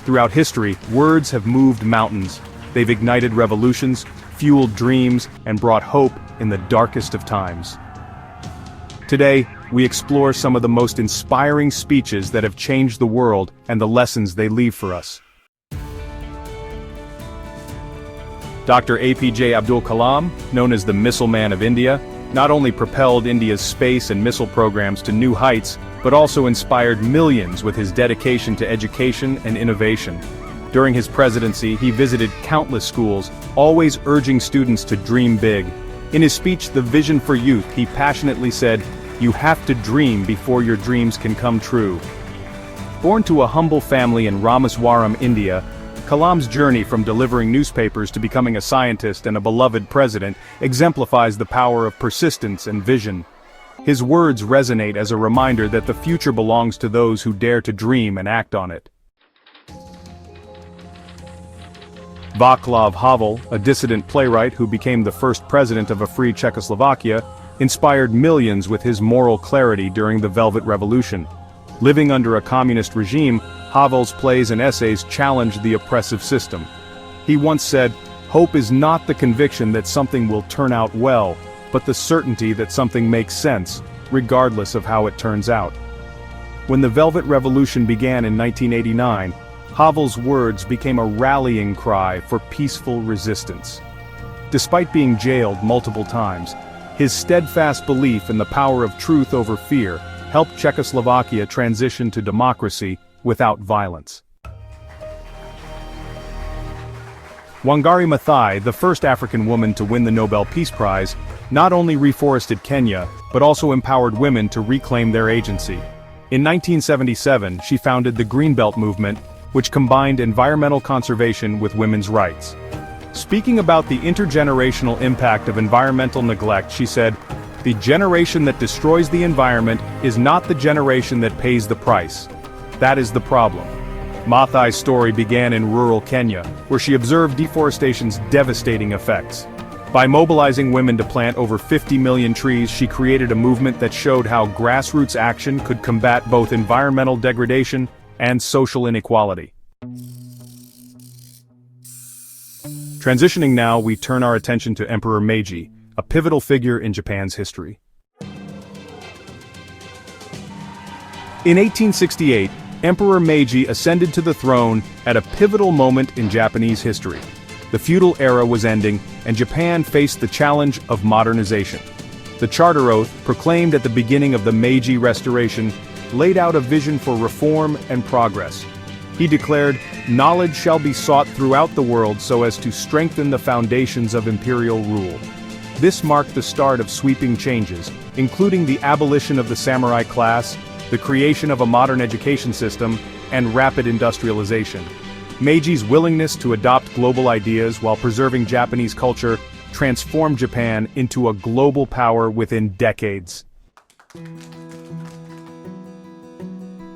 Throughout history, words have moved mountains. They've ignited revolutions, fueled dreams, and brought hope in the darkest of times. Today, we explore some of the most inspiring speeches that have changed the world and the lessons they leave for us. Dr. A.P.J. Abdul Kalam, known as the Missile Man of India, not only propelled India's space and missile programs to new heights, but also inspired millions with his dedication to education and innovation. During his presidency, he visited countless schools, always urging students to dream big. In his speech, The Vision for Youth, he passionately said, "You have to dream before your dreams can come true." Born to a humble family in Ramaswaram, India, Kalam's journey from delivering newspapers to becoming a scientist and a beloved president exemplifies the power of persistence and vision. His words resonate as a reminder that the future belongs to those who dare to dream and act on it. Václav Havel, a dissident playwright who became the first president of a free Czechoslovakia, inspired millions with his moral clarity during the Velvet Revolution. Living under a communist regime, Havel's plays and essays challenged the oppressive system. He once said, "Hope is not the conviction that something will turn out well, but the certainty that something makes sense, regardless of how it turns out." When the Velvet Revolution began in 1989, Havel's words became a rallying cry for peaceful resistance. Despite being jailed multiple times, his steadfast belief in the power of truth over fear helped Czechoslovakia transition to democracy without violence. Wangari Maathai, the first African woman to win the Nobel Peace Prize, not only reforested Kenya, but also empowered women to reclaim their agency. In 1977, she founded the Greenbelt movement, which combined environmental conservation with women's rights. Speaking about the intergenerational impact of environmental neglect, she said, "The generation that destroys the environment is not the generation that pays the price. That is the problem." Maathai's story began in rural Kenya, where she observed deforestation's devastating effects. By mobilizing women to plant over 50 million trees, she created a movement that showed how grassroots action could combat both environmental degradation and social inequality. Transitioning now, we turn our attention to Emperor Meiji, a pivotal figure in Japan's history. In 1868, Emperor Meiji ascended to the throne at a pivotal moment in Japanese history. The feudal era was ending, and Japan faced the challenge of modernization. The Charter Oath, proclaimed at the beginning of the Meiji Restoration, laid out a vision for reform and progress. He declared, "Knowledge shall be sought throughout the world so as to strengthen the foundations of imperial rule." This marked the start of sweeping changes, including the abolition of the samurai class, the creation of a modern education system, and rapid industrialization. Meiji's willingness to adopt global ideas while preserving Japanese culture transformed Japan into a global power within decades.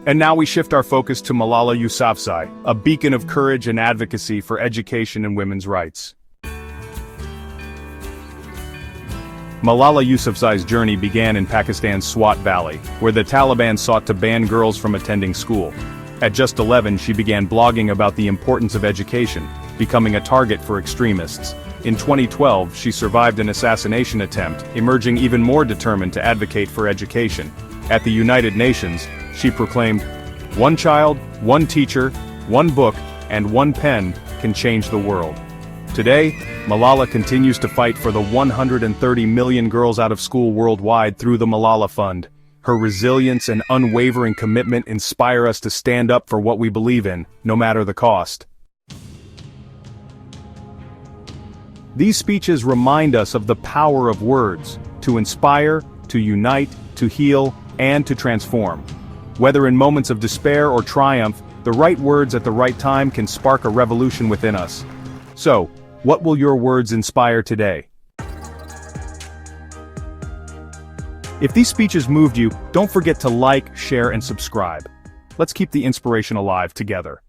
And now we shift our focus to Malala Yousafzai, a beacon of courage and advocacy for education and women's rights. Malala Yousafzai's journey began in Pakistan's Swat Valley, where the Taliban sought to ban girls from attending school. At just 11, she began blogging about the importance of education, becoming a target for extremists. In 2012, she survived an assassination attempt, emerging even more determined to advocate for education. At the United Nations, she proclaimed, "One child, one teacher, one book, and one pen can change the world." Today, Malala continues to fight for the 130 million girls out of school worldwide through the Malala Fund. Her resilience and unwavering commitment inspire us to stand up for what we believe in, no matter the cost. These speeches remind us of the power of words, to inspire, to unite, to heal, and to transform. Whether in moments of despair or triumph, the right words at the right time can spark a revolution within us. So, what will your words inspire today? If these speeches moved you, don't forget to like, share, and subscribe. Let's keep the inspiration alive together.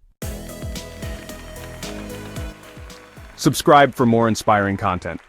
Subscribe for more inspiring content.